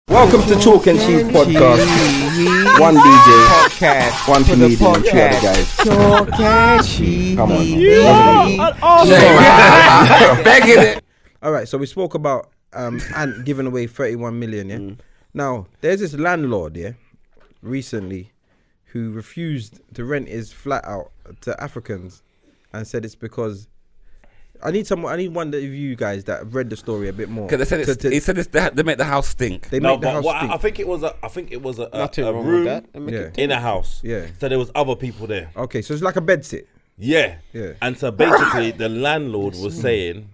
Welcome to Chalk and Cheese Podcast. One DJ, podcast, one comedian, and two other guys. Chalk and Cheese. Come on. Awesome. Begging it. All right, so we spoke about Ant giving away 31 million, yeah? Now, there's this landlord, yeah, recently, who refused to rent his flat out to Africans and said it's because... I need one of you guys that have read the story a bit more. Because he said they make the house stink. They make the house stink. I think it was a room in a house. Yeah. So there was other people there. Okay, so it's like a bed sit. Yeah. Yeah. And so basically the landlord was saying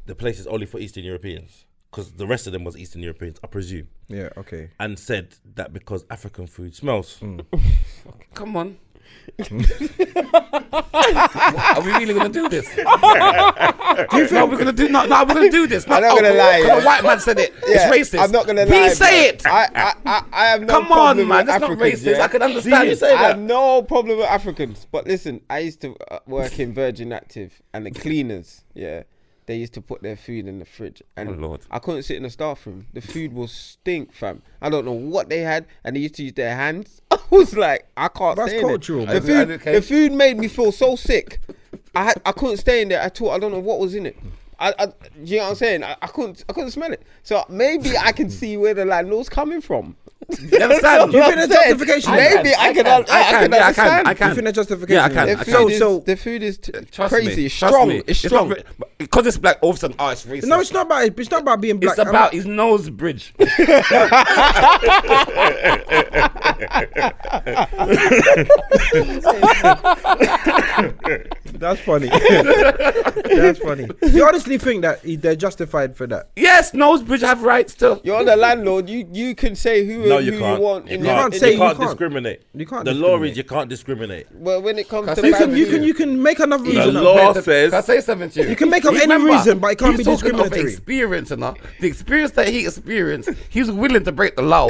the place is only for Eastern Europeans because the rest of them was Eastern Europeans, I presume. Yeah, okay. And said that because African food smells. Come on. Are we really gonna do this? Do you think we're gonna do? No, we're gonna do this. I'm not gonna lie. A white man said it. Yeah, it's racist. I'm not gonna lie. Please say it. I have no Come problem on, man. with It's not Africans, racist. yeah? I can understand. You say I that. have no problem with Africans, but listen, I used to work in Virgin Active, and the cleaners, they used to put their food in the fridge, and Lord. I couldn't sit in the staff room. The food will stink, fam. I don't know what they had, and they used to use their hands. I was like, I can't That's stay in cultural, there. man. The food made me feel so sick. I couldn't stay in there at all. I don't know what was in it. You know what I'm saying? I couldn't smell it. So maybe I can see where the landlord's coming from. You understand? Do you think there's justification? Maybe I can understand. You think there's justification? Yeah, I can. The food is Trust crazy. me, It's strong. me. It's strong. Because it's black. All of a sudden, it's racist. No, it's not about being black. It's about his nose bridge. That's funny. That's funny. You honestly think that they're justified for that? Yes, nose bridge have rights to. You're the landlord. You can say who you want. You in can't your- say in you your- can't discriminate. You can't The law is you can't discriminate. Well, when it comes to You can make another The reason. law says. Can I say something to you? You can make up any reason, but it can't be he's talking of discriminatory. experience, and the experience that he experienced, he's willing to break the law.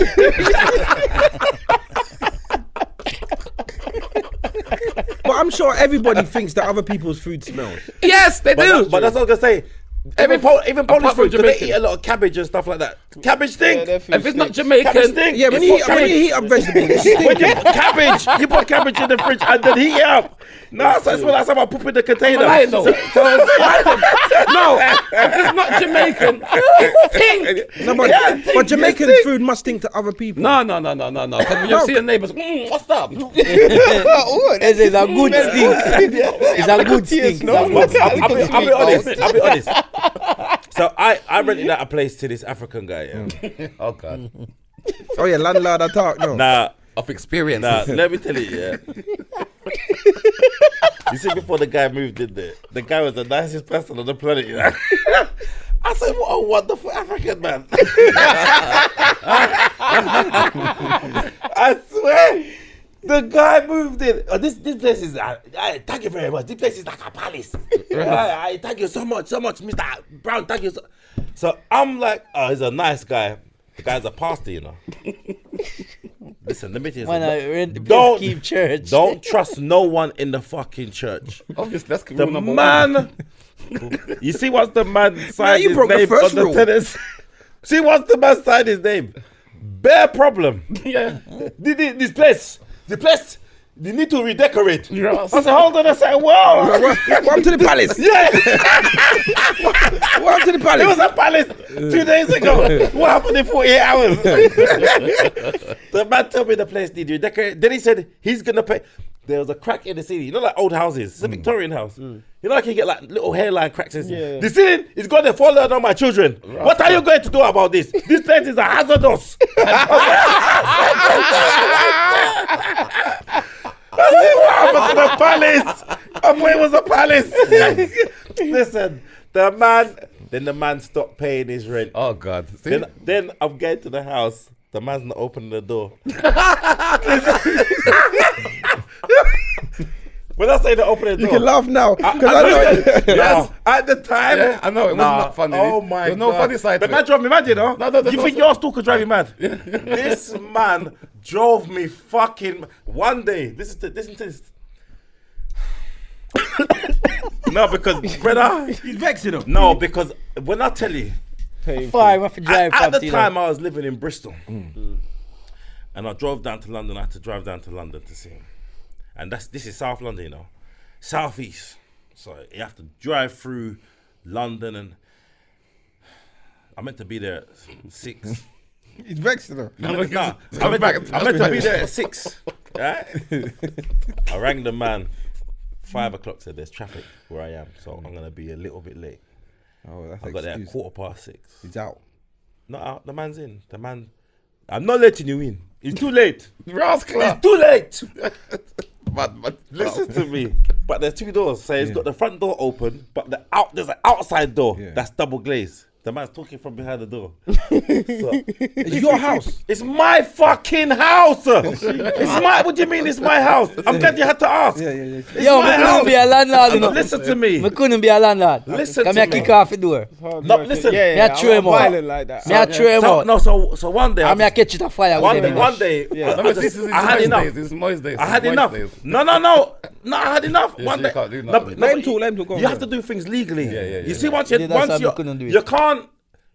But I'm sure everybody thinks that other people's food smells. Yes, they do. But that's what I was gonna say. Even Polish food, do they eat a lot of cabbage and stuff like that? Cabbage stink. their food If it's not stinks. Jamaican, Cabbage stink. Yeah, when you heat up vegetables, it's When stinky. you put cabbage, you put cabbage in the fridge and then heat it up. No, so it's when I say about poop in the container. lying though. No, if it's not Jamaican, it's pink. No, but Jamaican food must stink to other people. No. Because when you see the neighbors, what's up? It's a good stink. It's a good stink. I'll be honest. So I rented out a place to this African guy. Yeah. Oh God. Oh yeah, landlord attack. No. Nah, Of experience. let me tell you, yeah. You see, before the guy moved in there, the guy was the nicest person on the planet. You know? I said, what a wonderful African man. I swear. The guy moved in. This place is. Thank you very much. This place is like a palace. I thank you so much, Mr. Brown. Thank you. So I'm like, oh, he's a nice guy. The guy's a pastor, you know. Listen, let me tell you something. Don't church. Don't trust no one in the fucking church. Obviously, that's The rule number man. one. You see what's the man signed you his broke the name first on the rule. tennis? See what's the man signed his name? Bare problem. Yeah. This place. The place. They need to redecorate. Yes. I said, hold on a second. Whoa. Welcome to the palace. Yeah. Welcome to the It palace. was a palace 2 days ago. What happened in 48 hours? The man told me the place need redecorate. Then he said he's going to pay. There was a crack in the ceiling. You know, like old houses. It's a Victorian house. You know, like you get like little hairline cracks. Yeah. The ceiling is going to fall on my children. Right. What are you going to do about this? This place is a hazardous. I said, what happened to the palace? I thought it was a palace. Listen, the man stopped paying his rent. Oh God. Then I'm getting to the house. The man's not opening the door. When I say the opening the door, You can laugh now because I know. yes, at the time, Yeah, I know it was not funny. Oh my There's no God. funny side The to man it. drove me mad, you know. No, there's you no think side. your stool could drive you mad? This man drove me fucking one day. Listen to this. No, because brother, He's vexing him. no, because when I tell you, Far, I have to drive At the from time, I was living in Bristol. And I drove down to London. I had to drive down to London to see him. And this is South London, you know. South East. So you have to drive through London, and I meant to be there at 6. He's vexed though. I meant to be there at 6. Right? I rang the man 5 o'clock, said there's traffic where I am, so I'm gonna be a little bit late. Oh, that's I got there at 6:15. He's out. Not out, the man's in. The man, I'm not letting you in. It's too late. Rascal. It's too late. But Listen to me. But there's 2 doors. So it's got the front door open, but there's an outside door that's double glazed. The man's talking from behind the door. It's your house. It's my fucking house. It's my. What do you mean it's my house? I'm glad you had to ask. It's Yo, my I house. couldn't be a landlord, you know. Listen to me. I couldn't be a landlord. Listen Come to here, me. kick off the door. No, listen. Me a throw him out. Violent like that. Me a throw him out. So one day. I'm a catch it a fire. One with day. him. I had enough. It's moist days. I had enough. No, I had enough. One day. can't do No, nothing. but Let him talk, go on, You have bro. to do things legally. yeah, You see, yeah. once Yeah, that's why you I couldn't do it. you can't.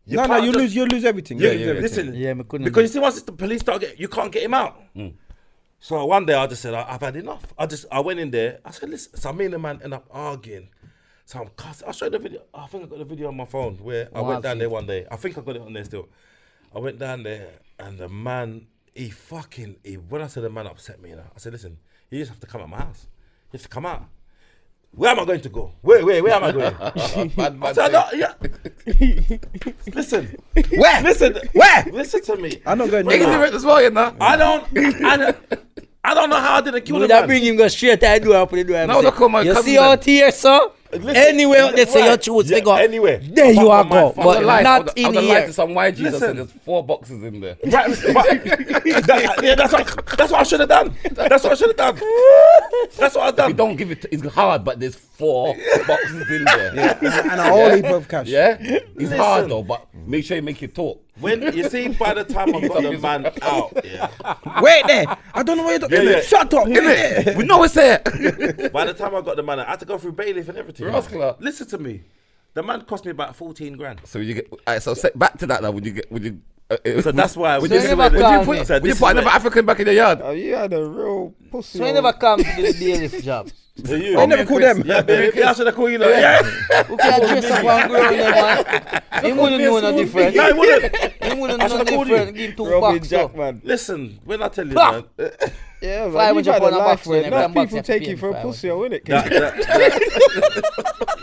No, can't you just- lose everything. Yeah, You lose everything. listen. Yeah, me couldn't. Because you see, once the police start you can't get him out. So one day I just said, I've had enough. I went in there. I said, listen. So me and the man end up arguing. So I'm cussing. I'll show you the video. I think I got the video on my phone where I went down there one day. I think I got it on there still. I went down there and the man, when I said the man upset me, you know, I said, listen, you just have to come out my house. You have to come out. Where am I going to go? Where am I going? I said, listen. Where? Listen. Where? Listen to me. I'm not going He can do nowhere. it as well, you know. I don't know how I didn't kill the Would I man. bring him go straight to the door, open the door and No, say, look, come on, you come see then. out here, sir? Listen, Anywhere out there say you choose to go. Anywhere. There you are go. Apart from But I not in was lied here. to some YGs. I Listen. said there's 4 boxes in there. Right, that's what I should have done. That's what I should have done. That's what I've If done. you don't give it, it's hard, but there's 4 boxes in there. And a whole heap of cash. Yeah? It's hard though, but make sure you make it talk. When you see, by the time I got the man out, Wait there. I don't know where you're talking. Yeah. Shut up. Innit? We know it's there. by the time I got the man out, I had to go through bailiff and everything. Rascal. Listen to me. The man cost me about 14 grand. So you get, so back to that now. Would you? So that's why. So you never come. Would you put another African back in the yard? Oh, you had a real pussy. So you never come to the bailiff job. I never call them. Yeah, baby. I should have called you. Yeah. Who can dress up and grow in there, man? He wouldn't know no different. No, I wouldn't. He wouldn't I know no should've called different. Give him 2 Robin bucks. Jack, So. man. Listen, when I tell you, Ha! man. Yeah, man. 500 You've had a pound a life box where in enough every box people you take pay you for a 500. pussy, innit?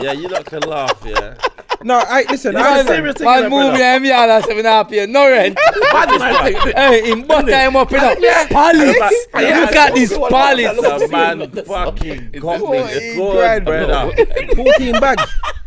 Yeah, you lot can laugh, yeah. No, listen. It's a serious thing. Man moving him yard and 7.5 years, no rent. Hey, him butter him up in a palace. Look at this palace. The man fucking got me 14 good, grand, brother. 14 bags.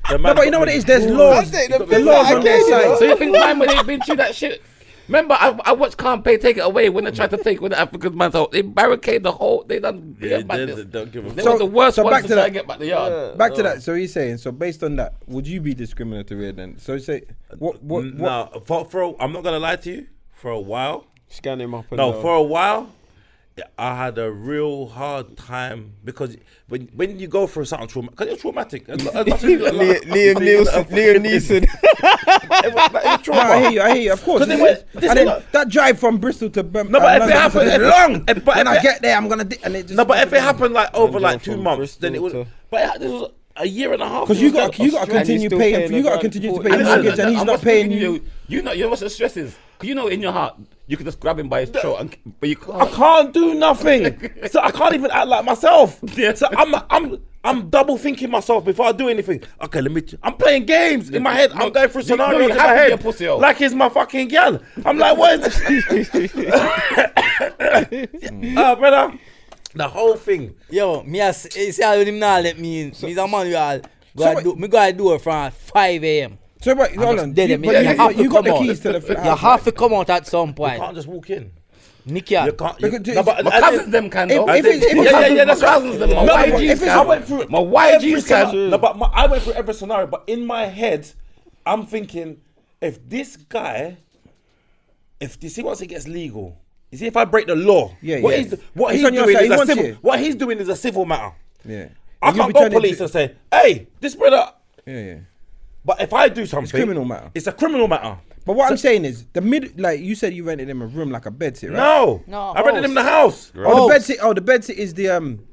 The No, man but you know what it is? There's laws. The laws on their side. So you think mine when they've been through that shit? Remember, I watched Can't Pay Take It Away when they tried to take when the African man's out. They barricade the whole. They done. Yeah, Yeah, they don't give a they fuck. were the worst so ones back to to try that. and get back the yard. Back to that. So he's saying. So based on that, would you be discriminatory then? So say what? No, I'm not gonna lie to you. For a while, Scan him up and no, down. for a while, I had a real hard time because when you go through something traumatic, because it's traumatic. Liam Neeson. No, I hear you. Of course. Because they went- And then that drive from Bristol to Birmingham. No, but if it happened, it's long. but When I if it- get there, I'm gonna. And it just. No, but if it happened like over And like go 2 from months, then it Bristol would. to- But this was a year and a half. Because you got to And continue you still paying. paying You got to about continue to 40. pay your mortgage, and he's not paying you. You know what's the stress is? 'Cause you know in your heart you could just grab him by his throat, but you I can't. can't do nothing, so I can't even act like myself. Yeah. So I'm double thinking myself before I do anything. Okay, I'm playing games in my head. I'm going through scenarios you in my have to be head a pussy, yo. like it's my fucking gal. I'm like, what is brother, the whole thing. Yo, you see how him now let me in. He's a man who go to do it from 5 a.m. So wait, hold on. dead, You man. You have to you got the come keys to the You house. have to come out at some You point. can't just walk in. Nicky, You can't. Because No, but My cousins them can though. If it's- That's cousins them. My No, but YGs if it's- can. I went through My every YGs can. scenario. No, but I went through every scenario. But in my head, I'm thinking, if this guy, if you see once it gets legal, you see if I break the law, Yeah, what yeah. he's what He's he's on your doing side, is he a wants civil. you. What he's doing is a civil matter. Yeah. I And you'll can't be go turning police to- and say, hey, this brother. Yeah. But if I do something, It's criminal matter. It's a criminal matter. But what I'm saying is, like you said, you rented him a room like a bed sit, right? No, I rented him the house. Oh, the bed sit. Oh, the bed sit is the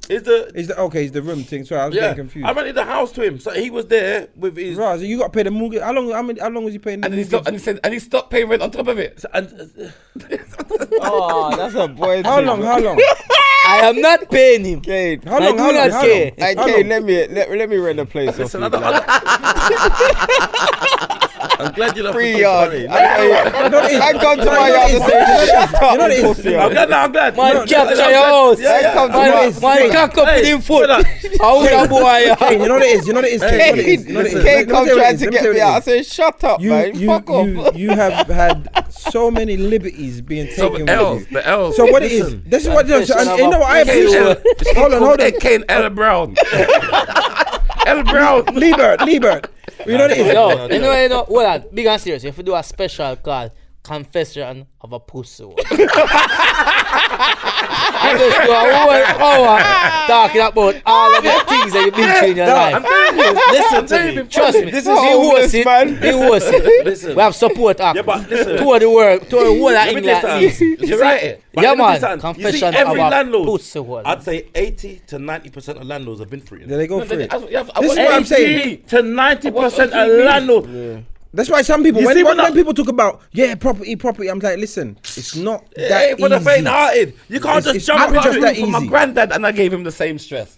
Is the Is the room thing. Sorry, I was getting confused. I rented the house to him, so he was there with his. Right, so you got to pay the mortgage. How long was he paying? The And he stopped paying rent on top of it. Oh, that's a boy. How long? I am not paying him. Kane, How long? I do not care. Hey, Kane, let me rent the place. Listen, off you, I'm glad you're not free yard. funny. I come to my yard and say, shut up, You know what it is? pussy. I'm glad. Man, capture your house. Yeah. Come to my Man, cock up with him foot. How would that boy? Hey, you know what it is? You know what it is? Kane, you know what it is? Kane Let me come tell you what trying it to is. get me out. I say, shut up, man. Fuck off. You have had so many liberties being taken with you. The L's. So what it is? This is what you know. What I appreciate. Hold on. Kane L. Brown. L. Brown. Liebert. You know what it is? No, you know, hold on. Big and serious. If you do a special call, confession of a pussy. I just do a whole hour talking about all of the things that you've been through in your life. Listen to me. Trust me. This is host it. man. He host it. Listen. We have support actors. Yeah, but listen. To the world, to the whole of Let me England. tell you something. You're right. But Yeah, let me man. tell you something. You see, Confession every of a landlord, pussy hole. I'd say 80 to 90% of landlords have been through it. There they go for it. This This is what I'm saying. 80 to 90% of landlords. That's why some people, You when see when people talk about property, I'm like, listen, it's not It that ain't for the easy. faint-hearted. You can't It's just jump not into just it. that For my easy. granddad, and I gave him the same stress.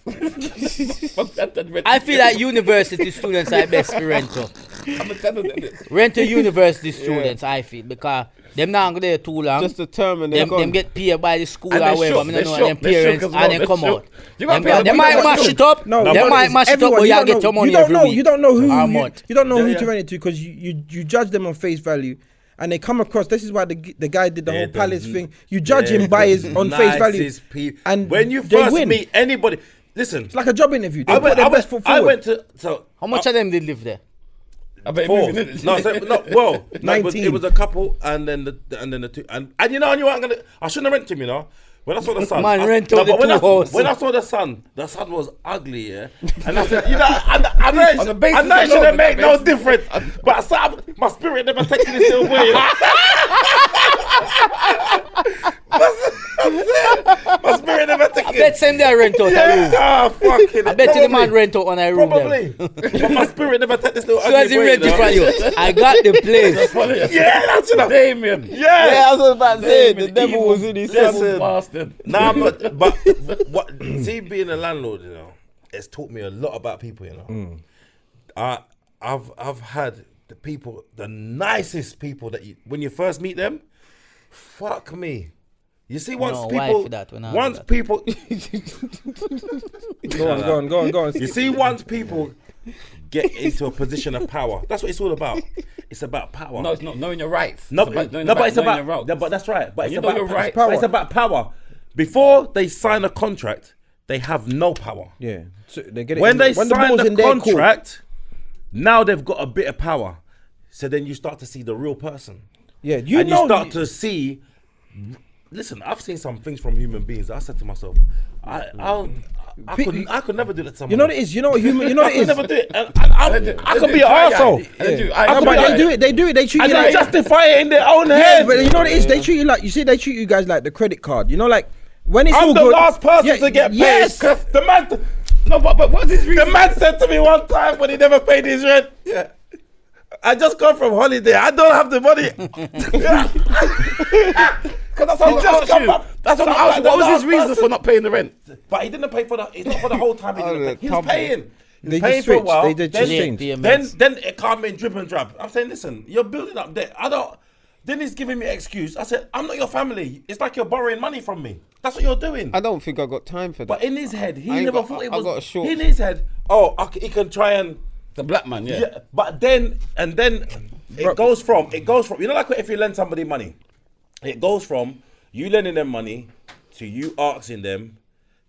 I feel like university students are best for rental. I'm telling you this. Rental university students, I feel, because them not there too long. Just determined they're them get paid by the school And or they whatever. shook, I mean, they know shook, them they shook parents as well, and they they come shook. out. You gotta pay They the might money. mash it up. No, they but might it's mash it up, everyone. but You you don't get know- your money you don't every know. week. You don't know who or a you month. don't know who Yeah, to yeah. rent it to because you judge them on face value. And they come across. This is why the guy did the whole palace thing. You judge him by his on face value. And when you they first win. meet anybody, listen. It's like a job interview. They put their best foot forward. I went to so How much of them did live there? I bet four. moving it. No, it 19. was a couple, and then the two, and you know, I shouldn't have rented him, you know. When I saw the son, Man, rent out the when two houses. when I saw the son was ugly, yeah. And I said, you know, I know On the basis I know it alone, shouldn't make no basis. difference, but I said, my spirit never takes this little boy. You know? My spirit never takes I bet same day rent out a room. Ah, fucking. I bet you the man rent out on a room there. Probably. But my spirit never take this little So ugly as he boy, rent you it know? from you, I got the place. Yeah, that's enough. Damien. Yeah. Yeah, I was about to say, the Damien, devil evil, was in his Listen. son. Bastard. Nah, but what? See, being a landlord, you know, it's taught me a lot about people. You know, I've had the nicest people that when you first meet them, fuck me. You see, once No, people, why for that? When I once do that? people, Go on. you see, once people get into a position of power, that's what it's all about. It's about power. No, it's not knowing your rights. No, It's about knowing but it's knowing about. your routes. Yeah, but that's right. But You it's know about your rights. power. It's about power. Before they sign a contract, they have no power. Yeah. So they get it When in- they the sign ball's the in their court. contract, now they've got a bit of power. So then you start to see the real person. Yeah, you And know. you start to see. Listen, I've seen some things from human beings. I said to myself, I could never do that to someone. You know what it is. You know what human. You know what I it could is. never do it. I could be an arsehole. No, but they do it. They do it. They treat And you they like. justify it in their own Yeah, head. but you know what it is. They treat you like. You see, they treat you guys like the credit card. You know, like when it's all I'm the good. last person Yeah, to get paid. yes. The man. No, but what's his The reason? man said to me one time when he never paid his rent, yeah, I just come from holiday. I don't have the money. Because that's how I just asked come you. back. That's what So I asked you. I'm What was like his the reason last for not paying the rent? But he didn't pay for that. It's not for the whole time. He didn't pay. He was Tumble. paying. He was They paying just for a switched. while. They just then, changed. then it can't be drip and drab. I'm saying, listen, you're building up debt. I don't. Then he's giving me an excuse. I said, I'm not your family. It's like you're borrowing money from me. That's what you're doing. I don't think I got time for that. But in his head, he I ain't never got- thought it I was. got a short- In his head, he can try and. The black man, yeah. Yeah, but then it goes from you know, like if you lend somebody money, it goes from you lending them money to you asking them,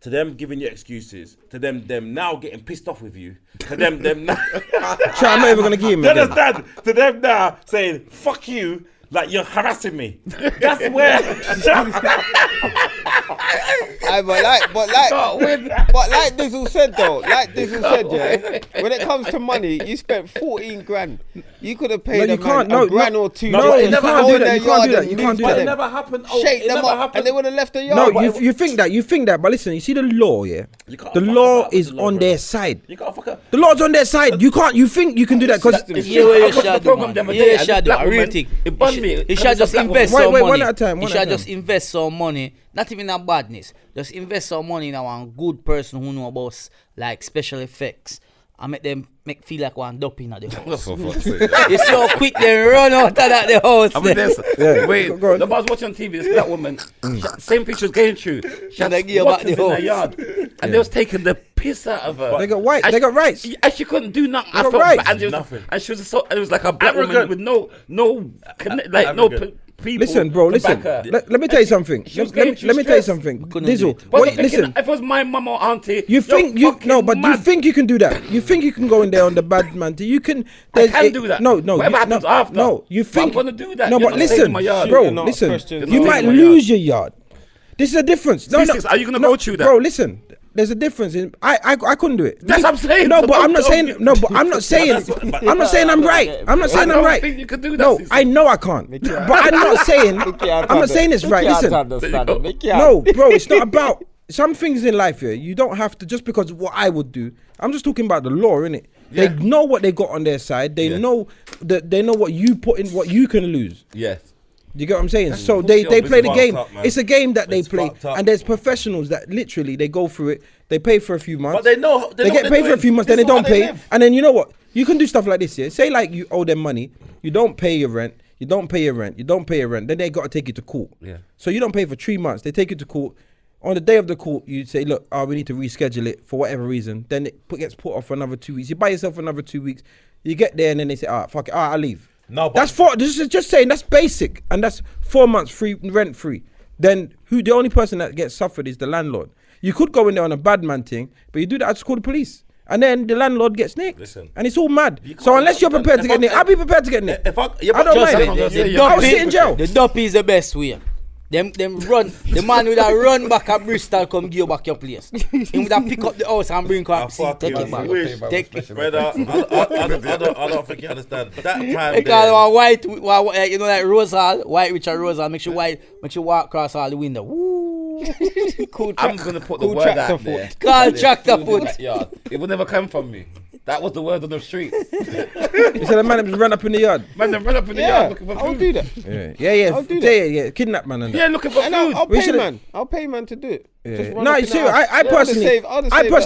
to them giving you excuses, to them now getting pissed off with you, to them now. Sure, I'm not even gonna give him. You again. understand? To them now saying fuck you, like you're harassing me. That's where. but like Dizzle said though, yeah, when it comes to money, you spent 14 grand. You could have paid a grand or two. No, you can't do that. You can't do that. You can't do But it that. never happened. Shake them up, and they would have left the yard. No, you think that, but listen, you see the law, yeah? can't The fuck law about with is the law, on bro. their side. You can't fuck up. The law's on their side. You think you can do that because Yeah, well, I you watched the should program do, the other man. day, Yeah, you and this should do. black A real woman, thing. it bugged me. You should just invest Wait, some one money. at a time, You one should at a just time. invest some money. Not even a badness. Just invest some money in a good person who know about like special effects. I make them feel like one dope in the house. You see how quick they run out of the house. I mean, Yeah, wait, go on. the boss watching on TV, this black woman, same thing she was going through. She had they give her back squatters the in her house. yard, and they was taking the piss out of her. they got rights. And she couldn't do nothing. I got felt rights. bad. And, Nothing. And she was so. It was like a black woman Arrogant. with no Arrogant. people. Listen, bro, to listen. back her. Let me tell you something. She was Let going me through tell you stress. something. couldn't do Dizzle, it. But what, I'm thinking, listen. if it was my mum or auntie, You think you fucking no, but you mad. think you can do that. You think you can go in there on the bad man. You can. I can do that. No, Whatever you, happens no, after. No, you But think I'm gonna do that. No, You're but not taking listen, my yard. bro, You're not listen. questioning You not might taking my lose your yard. This is a difference. No, Ceesix, are you gonna go through that? bro? Listen. There's a difference in I couldn't do it. That's what I'm saying. No, So but I'm not don't saying tell me. no, but I'm not saying I'm not saying I'm right. I'm not saying I I'm don't right. think you can do that, No, Ceesix. I know I can't. But I'm not saying I'm not saying it's right. Listen. No, bro, it's not about some things in life here. You don't have to just because of what I would do. I'm just talking about the law, innit? They know what they got on their side. They know that they know what you put in, what you can lose. Yes. You get what I'm saying? So bullshit. they play the It's game. fucked up, man. It's a game that they It's play, fucked up. and there's professionals that literally they go through it. They pay for a few months. But they know. They get paid for a few months, then they don't pay, Live. and then you know what? You can do stuff like this, yeah. Say like you owe them money, you don't pay your rent, you don't pay your rent, then they got to take you to court. Yeah. So you don't pay for 3 months. They take you to court. On the day of the court, you say, look, we need to reschedule it for whatever reason. Then it gets put off for another 2 weeks. You buy yourself another 2 weeks. You get there and then they say, fuck it, I'll leave. No, but That's this is just saying that's basic, and that's 4 months free rent free. Then the only person that gets suffered is the landlord. You could go in there on a bad man thing, but you do that, I just call the police, and then the landlord gets nicked. Listen. And it's all mad. You can't- So unless you're prepared to if get I- nicked, I'll be prepared to get nicked. if I I don't mind. The I'll sit in jail. The dopey is the best way. Them run. The man with a run back at Bristol come give you back your place. Him with a pick up the house and bring I up. Take it back. wish. Take it. Brother, I don't think you understand. That time Because there, white, you know, like Rosal, white Richard Rosal, make you walk across all the window. Woo. Cool I'm track. gonna put the Cool word tractor out there. foot. Call tractor Food in foot. that yard. It will never come from me. That was the word on the street. You said a man just run up in the yard. Man, they run up in the Yeah, yard looking for I'll food. do that. Yeah. do that. Yeah. Kidnap man and that. Yeah, looking for And food. I'll We pay should've- man. I'll pay man to do it. Just run No, up you in see, the house. I I'd personally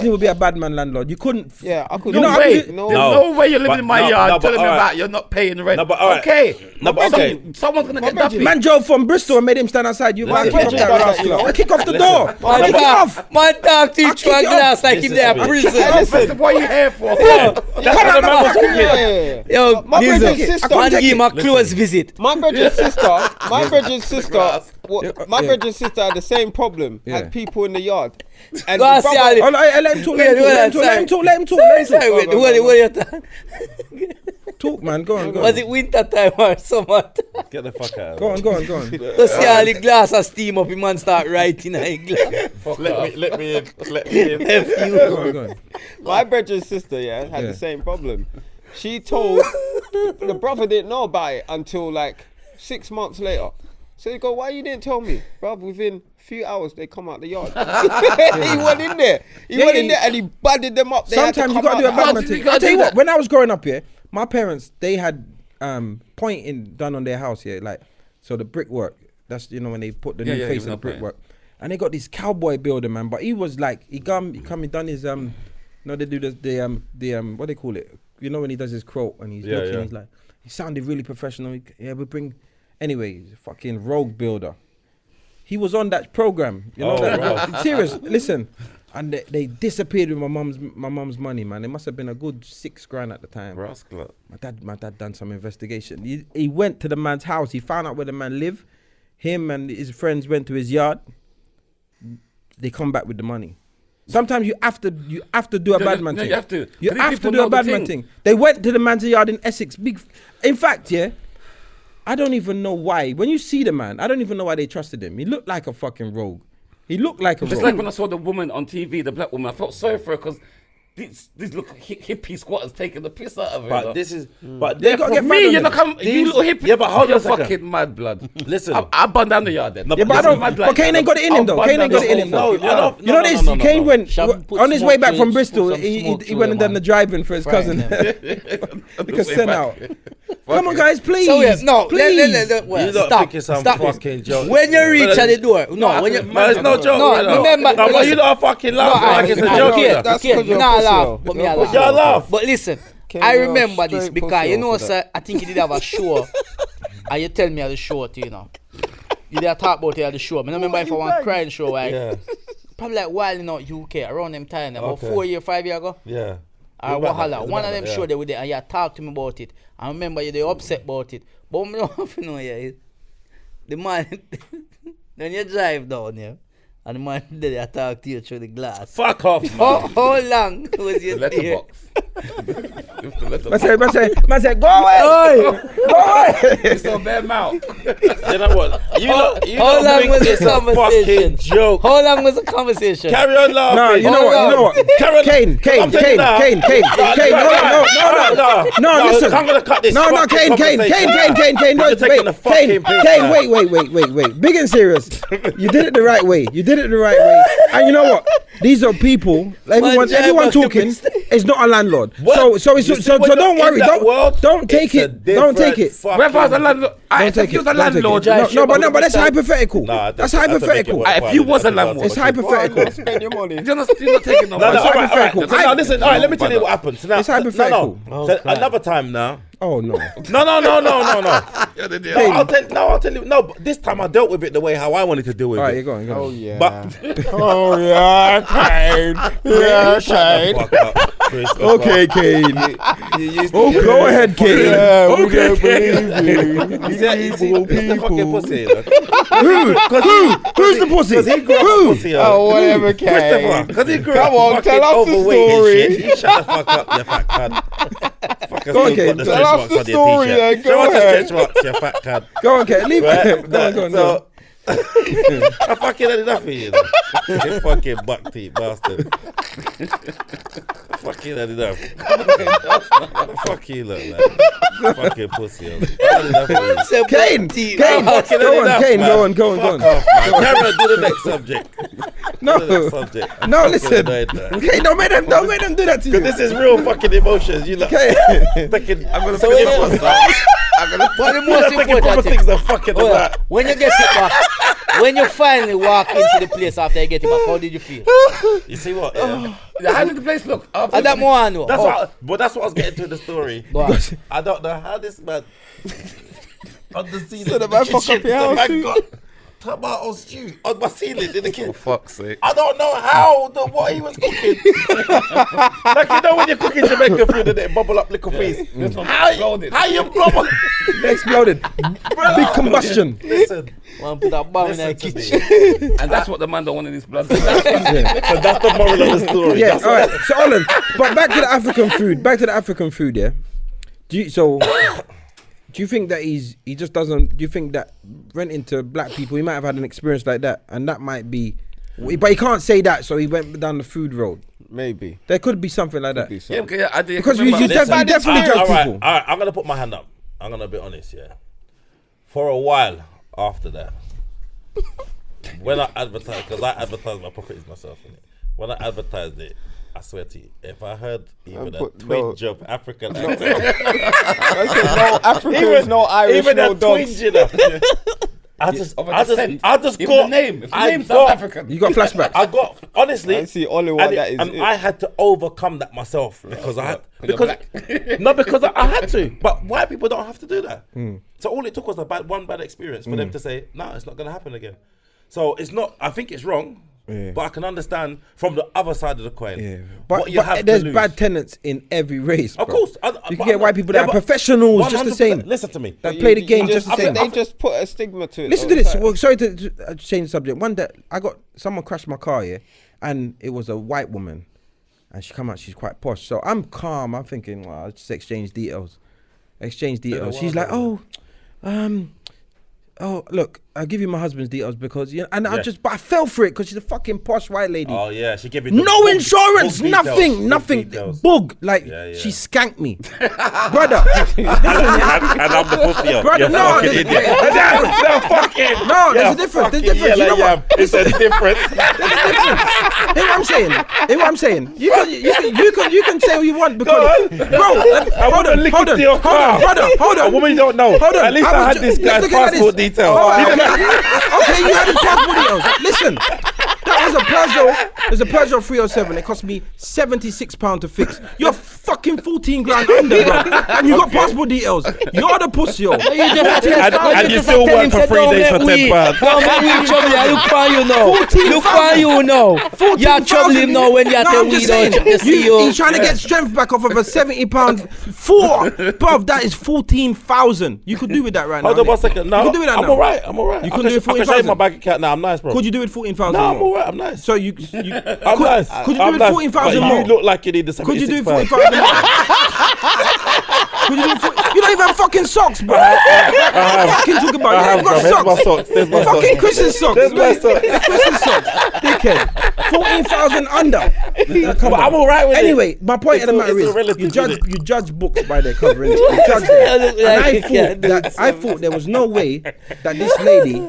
save would be a bad man landlord. You couldn't. Yeah, I could. You know, No way. I- There's no. no way you're living But in my no, yard no, but telling me alright. about you're not paying rent. No, but alright. Okay. No, but okay. Someone's gonna get Bridget, dumpy. Man drove from Bristol and made him stand outside. You might kick off Bridget that does that, rascal. you know. I'll kick off the Listen. door. Man I'll kick it off. Man talk to you kick through a it glass off. like in there prison. That's what you here for. That's what the man was cooking. Yeah. Yo, My Dizzle, brother's sister- man take give him it. a close visit. My brother's sister had the same problem. Yeah. Had people in the yard. And Go the and see brother- how Let him talk. Talk, man. Go on. Was it winter time or summer time? Get the fuck out. Go on. Let's see how the glass of steam up, the man start writing a glass. Let me in. Go on. My brother's sister, had Yeah. the same problem. She told the brother didn't know about it until like 6 months later. So he go, why you didn't tell me? Bruv, within a few hours they come out the yard. He went in there. He went in there and he budded them up. They had to Sometimes you come gotta do a out. bad No, man you thing. gotta I tell do you what, that. when I was growing up here, my parents, they had pointing done on their house here, like, so the brickwork, that's, you know, when they put the new face in the brickwork. And they got this cowboy builder, man, but he was like, he come and done his, no, they do the what they call it? You know when he does his quote and he's looking, yeah. he's like, he sounded really professional. Anyway, he's a fucking rogue builder. He was on that program, you know. Oh, Serious, listen. And they disappeared with my mum's money, man. It must have been a good 6 grand at the time. Rascal. My dad done some investigation. He went to the man's house. He found out where the man lived. Him and his friends went to his yard. They come back with the money. Sometimes you have to do a bad man thing. You have to. You These have to people do know a the bad man thing. They went to the man's yard in Essex. In fact, I don't even know why. When you see the man, I don't even know why they trusted him. He looked like a fucking rogue. He looked like a It's bro. like when I saw the woman on TV, the black woman. I felt sorry for her because these little hippie squatters taking the piss out of her. But this is, but They gotta get mad me, on you're it. not coming. You little hippie. Yeah, but hold on you're a second. fucking mad, blood. Listen. I burned down the yard then. No, Yeah, but I don't. But Kane ain't got it in him though. Kane ain't got it in him though. No, I don't. You know this? Kane went Shab put on his smoke way back to from it, Bristol. put some He smoke he to went it, and done the man. driving for his cousin. Because sent out. Come on, guys, please. So yeah, no, please. You lot stop, thinking some stop fucking joke. When you reach at the door, no, when you, Man, it's no joke. no, right now. remember, No, but you lot are fucking laughing like it's a joke. That's okay, 'cause me you're not pussy, laugh, yo. but me You're a pussy. laugh. Y'all laugh. But listen, Ken, I you're a remember this straight because pussy you know, for that. sir, I think you did have a show, and you tell me at the show, you know. You did talk about it at the show. I remember if I want crying show, right? Yeah, Probably like while in UK around them time, about Okay. 4 years, 5 years ago. yeah. Wahala. One of them yeah. show they with it, and you talk to me about it. I remember you they upset about it. But me don't have to know, yeah. The man, then you drive down, yeah, and the man did I talk to you through the glass. Fuck off, man. How long was you there? Letterbox. Man said, go away. Go away. It's so bad mouth. You know what? You How long was this the a fucking conversation? joke. How long was the conversation? Carry on laughing. No, you know what? You know what? Carry on. Kane. I'm telling you now. Kane. No, listen. I'm gonna cut this. No, fucking Kane. conversation. No, You're taking the fucking piss Kane, now. wait. Big and serious. You did it the right way. And you know what? These are people. Everyone talking is not a landlord. What? So You see, don't when you're worry. in that world, Don't take it's a it. Don't take different it. fucking- Whether I was a landlord, Don't take if you it. was a Don't take landlord, it. No, but that's hypothetical. Nah, That's I have to make it hypothetical. work If you was a landlord, It's hypothetical. Spend your money. you're not taking no. No, money. all right. hypothetical. So now listen, all right, let me tell you what happened. So now, It's hypothetical. So another time now. Oh no. No. Yeah, I'll tell you. No, but this time I dealt with it the way how I wanted to deal with All right, it. you're going. Oh yeah. But oh yeah, Kane. Yeah, Kane. Fuck up, Chris. Okay, Kane. Oh, go ahead, Kane. Yeah, we don't believe you. You see, it's the fucking pussy. You know? Who's the pussy? Because he grew up a pussy. Oh, whatever, Christopher. Kane. Because he grew Come up on, fucking tell us the overweight story. and shit. You shut the fuck up, you fat cunt. Fucking Go on, still Kane. got the Tell stretch us marks the on your story t-shirt. then, go Show us the ahead. stretch marks, you fat cunt. Go on, Kane. Leave Right? it. Go on. So, I fucking had enough of you, though. You fucking buck teeth bastard. I fucking had enough. Fuck you, look like. Fucking pussy. I had enough of you. Kane. Fucking Go had on, enough, Kane. man. Go on. Fuck off, man. Cameron, do the next subject. No. Do the next subject. I'm No, fucking listen. annoyed now. Okay, don't make them do that to you. This is real fucking emotions. You look. Okay. I'm gonna So finish when my you- stuff. But the I'm most thinking proper important thing, things are fucking oh, yeah, about. when you get it back, when you finally walk into the place after you get it back, how did you feel? You see what? Yeah. How did the place look? And that more I know. That's Oh, what I was getting to the story. go on. I don't know how this man on the ceiling. So the man fuck up your house the man too? got tomato stew on my ceiling in the kitchen. For fuck's sake. I don't know how what he was cooking. Like you know when you're cooking Jamaican food and it bubble up little piece. How you bubble? They exploded. Big combustion. Listen, Want to put a bomb in the listen to kitchen. me. And that's what the man don't want in his blood. So that's the moral of the story. Yeah. That's All right. So, Olin, but back to the African food. Yeah. Do you think that he just doesn't? Do you think that renting to black people, he might have had an experience like that, and that might be, but he can't say that, so he went down the food road. Maybe. There could be something like that. Be Yeah, something. okay, yeah, I did. Because remember- you definitely judge all people. right, I'm gonna put my hand up. I'm gonna be honest, yeah. For a while after that, when I advertised, because I advertised my properties myself in it. When I advertised it, I swear to you, if I heard even a twinge of African accent, I said no Africans, no Irish, even no a dogs. twinge, you know, I just Of a descent. got Even the name. If the I name's got- South African. You got flashbacks. I got honestly. I see only one that is and it. I had to overcome that myself because I had you're black. no, because I had to. But white people don't have to do that. So all it took was one bad experience for them to say, "No, it's not going to happen again." So it's not. I think it's wrong. Yeah. But I can understand from the other side of the coin. Yeah. What you have there's to lose. bad tenants in every race. Of bro. course. You can get white people that are professionals, just the 100%. same. Listen to me. That play the game You just the same. They just put a stigma to it. Listen all to the this. time. Well, sorry to change the subject. One day, someone crashed my car, yeah, and it was a white woman, and she come out. She's quite posh, so I'm calm. I'm thinking, well, I'll just exchange details. She's like, oh, oh, look, I'll give you my husband's details because, but I fell for it because she's a fucking posh white lady. Oh, yeah, she gave me no insurance, book nothing. details. Bug. Like, she skanked me. Brother. and I'm the pussy. Brother, no. There's a difference. There's a difference. You know what? It's a difference. Hear what I'm saying? You can say what you want because, bro, hold on. A woman you don't know. Hold on. At least I had this guy's passport details. Okay, you had his passport details. Listen, that was a Peugeot. There's a Peugeot 307. It cost me £76 to fix. You're fucking 14 grand under, bro. And you got passport details. You're the pussy, yo. And you still work for 3 days for £10. Look for you now. Look for you now. You're troubling now when you're the weed out. He's trying to get strength back off of a £70. Bruv, that is 14,000. You could do with that right now. Hold on 1 second. No, you could do with that I'm now. alright. You could do it I can show you my 14,000. bank account now. I'm nice, bro. Could you do it 14,000? No, I'm alright. I'm nice. So you I'm nice. Could you do it 14,000 more? You look like you need the 76 Could you do pounds. 45 minutes? Could you do you don't even have fucking socks, bro. Fucking talk about I you have, ain't got bro. There's my socks. socks. There's my Fucking socks. Christmas socks. There's my socks. Christmas socks. Dickhead. 14,000 under. Come on. I'm alright with it. Anyway, my point of the matter It's is, a relative, you isn't it? judge books by their cover, innit? You judge them. And I thought there was no way that this lady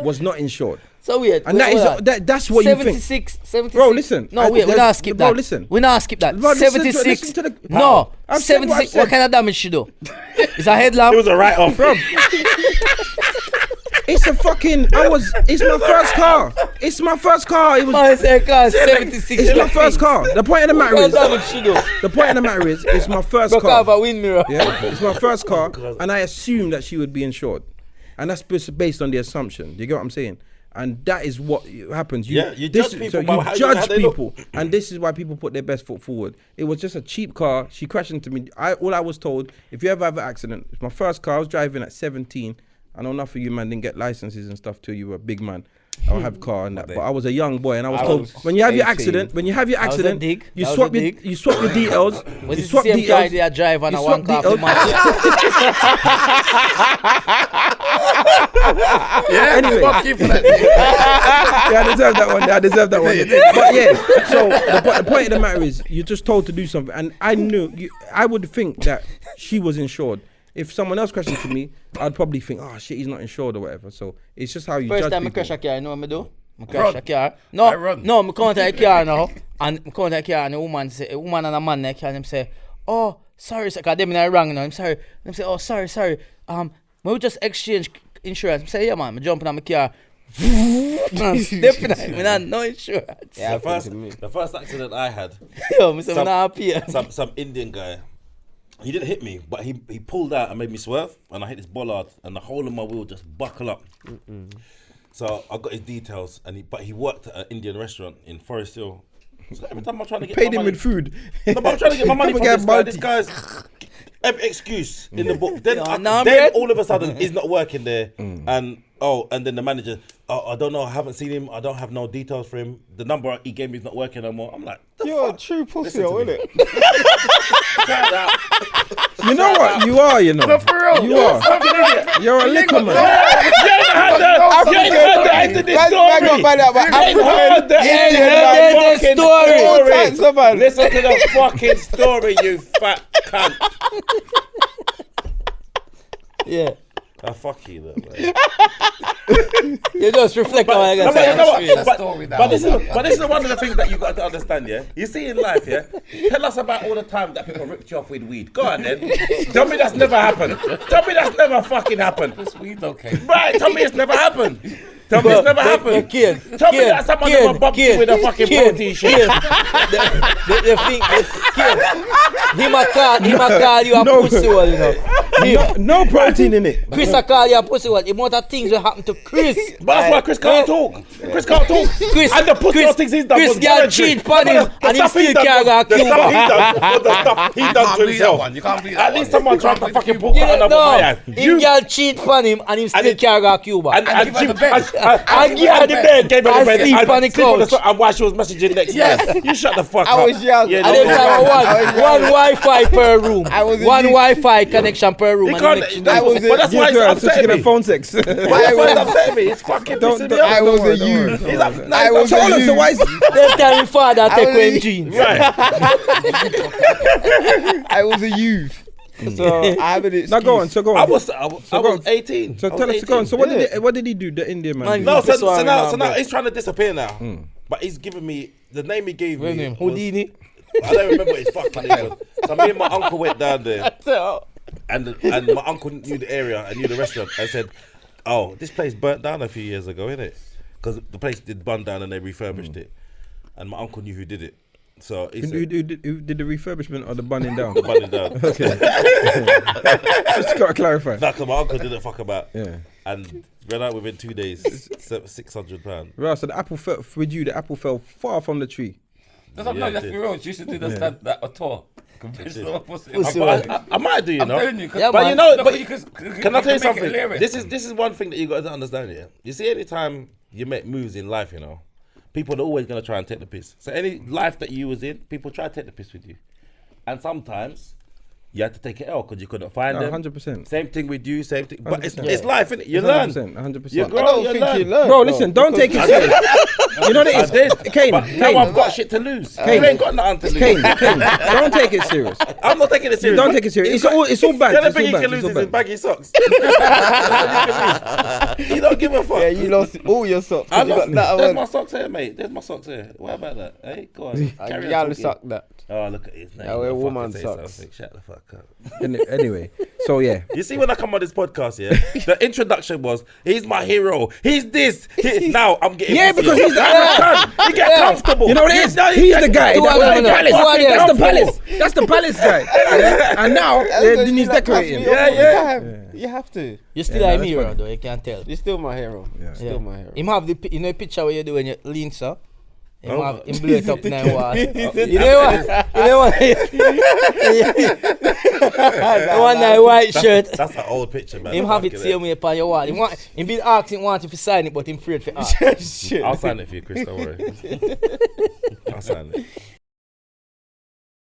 was not insured. So weird. And that's what you think. 76. Bro, listen. No, wait, we're not skip that. Bro, listen. We're not skip that. Bro, listen 76. to the- No, I've said what I've 76. What said. kind of damage she do? It's a headlamp. It was a write-off. Bro. It's my first car. It's my first car. It was. My second car, 76. It's my first car. The point of the matter What is. damage she do? The point of the matter is, it's my first Go have car. a wind mirror. Yeah, it's my first car, and I assumed that she would be insured, and that's based on the assumption. You get what I'm saying? And that is what happens. You judge people by how they look. people, and this is why people put their best foot forward. It was just a cheap car. She crashed into me. All I was told, if you ever have an accident, it's my first car. I was driving at 17. I know enough of you, man, didn't get licenses and stuff till you were a big man. I'll have car and that, but I was a young boy, and I was told when you have your 18. accident, was a dig. you That was swap a dig. you swap your details. Was you it swap the same car details. they drive and You a swap one car details. Anyway. Fuck you for that. Yeah, I deserve that one. But yeah, so the point of the matter is, you're just told to do something, and I knew I would think that she was insured. If someone else crashed into me, I'd probably think, oh shit, he's not insured or whatever. So it's just how you First judge time I people. crash a car, you know what I do? I crash Run. a car. I run. No, I come to a car now, and I come to a car, and a woman and a man in the car, and them say, oh, sorry, sir, because them in wrong now. I'm sorry. Them say, oh, sorry. We just exchange insurance. I say, yeah, man, I'm jumping on my car. Definitely, no insurance. Yeah, The first accident I had, Yo, I'm not happy. some Indian guy. He didn't hit me, but he pulled out and made me swerve, and I hit this bollard, and the whole of my wheel just buckled up. So I got his details, but he worked at an Indian restaurant in Forest Hill. So every time I'm trying to get Paid my him money, with food. no, but I'm trying to get my money from Come and this get guy. This guy's every excuse in the book. Then, No, then all of a sudden he's not working there, and then the manager, I don't know, I haven't seen him, I don't have no details for him. The number he gave me is not working no more. I'm like, You're a true pussy, Listen to isn't me. it? You know what? You are, you know. No, for real. You are. You're a liquor man. Listen to the fucking story, you fat cunt. Yeah. Fuck you, look, man. You just reflect on what I No, got but you know what? That's the story now. But this is one of the things that you got to understand, yeah? You see in life, yeah? Tell us about all the time that people ripped you off with weed. Go on then. Tell me that's never happened. Tell me that's never fucking happened. This weed okay. Right, tell me it's never happened. Tell me it's never happened. Tell me that someone never bumped you with a fucking protein shit. The thing, him a call you a pussy hole, you know. No protein in it. Chris a call you a pussy hole. The amount of things will happen to Chris. But that's why Chris can't talk. Chris can't talk. Chris, And the pussy Chris, things he's done Chris was got voluntary. cheat on him The and he stuff he still done can't was- go the stuff he Cuba. done, the stuff he done to believe that himself. one. You can't believe that At one. least someone tried to fucking pull You out don't another know. man. Him girl cheat on him and him still it- can't go Cuba. And give her the bed. And give her the bed. Gave her the And bed. sleep on the sleep on couch. And while she was messaging next Yes. day. You shut the fuck I up. was young. Yeah, And then no, time one Wi-Fi per room. One Wi-Fi connection per room. But that's why it's upsetting me. phone sex. But that's why it's upsetting me. It's fucking pissing me off. I was a youth. I was So hold on, so why is They tell me father take away jeans. right. I was a youth. So I have an excuse. now go on. So go on. I was 18. So I was tell us. Go on. 18. So what did he do? The Indian man. Man, No, so Sorry, now bro. he's trying to disappear now. But he's giving me the name he gave me. was- Houdini. I don't remember what his fucking name was. So me and my uncle went down there, and my uncle knew the area and knew the restaurant. I said, "Oh, this place burnt down a few years ago, innit? Because the place did burn down and they refurbished it." And my uncle knew who did it. So he Who said, did the refurbishment or the bunning down? "The burning down." Just gotta clarify. No, 'cause my uncle didn't fuck about. Yeah. And ran out within 2 days, £600. Right. So the apple fell with you. The apple fell far from the tree. That's Yeah, let's it be did. real. You should do that a tour. Conventional pussy. I might do, you I'm know. telling you. 'cause- Yeah, But man. you know, Look, but you can I tell you make it something? hilarious. This is one thing that you got to understand here. You see, anytime you make moves in life, you know, people are always gonna try and take the piss. So any life that you was in, people try to take the piss with you, and sometimes you had to take it out because you couldn't find them. 100%. Same thing with you. Same thing, but it's 100%. life, innit? You learn. 100%. You I grow. don't You think learn. you learn. Bro, listen. Don't take it serious. You know what I it did. is? Kane. But now I've got shit to lose. Kane. You ain't got nothing to lose. Kane. Don't take it serious. I'm not taking it serious. Don't take it serious. It's all bad. The only It's all thing you bad. can It's lose all is his bad. baggy socks. You don't give a fuck. Yeah, you lost all your socks. I You got lost, that there's one. my socks here, mate. There's my socks here. What about that? Hey, go on. Carry on Y'all talking. suck that. Oh, look at his name. Yeah, we're Fucking woman say socks. something. Shut the fuck up. Anyway, so yeah. You see, when I come on this podcast, yeah, the introduction was, he's my hero. He's this. Now I'm getting. Yeah, because he's the You get comfortable. You know what it is? He's the guy. That's the palace. That's the palace guy. And now he's decorating. You have to. You still Yeah, a that's hero funny. though. You can't tell. You're still my hero. Yeah. Still my hero. Him have the picture where you do when you lean, sir. Him Oh. have him blow it up 9 wall. You know what? You know what? The one that white shirt. That's an old picture, man. Him have it Look at same way upon your wall. Him been asking want if you sign it, but him afraid for ask. I'll sign it for you, Chris. Don't worry. I'll sign it.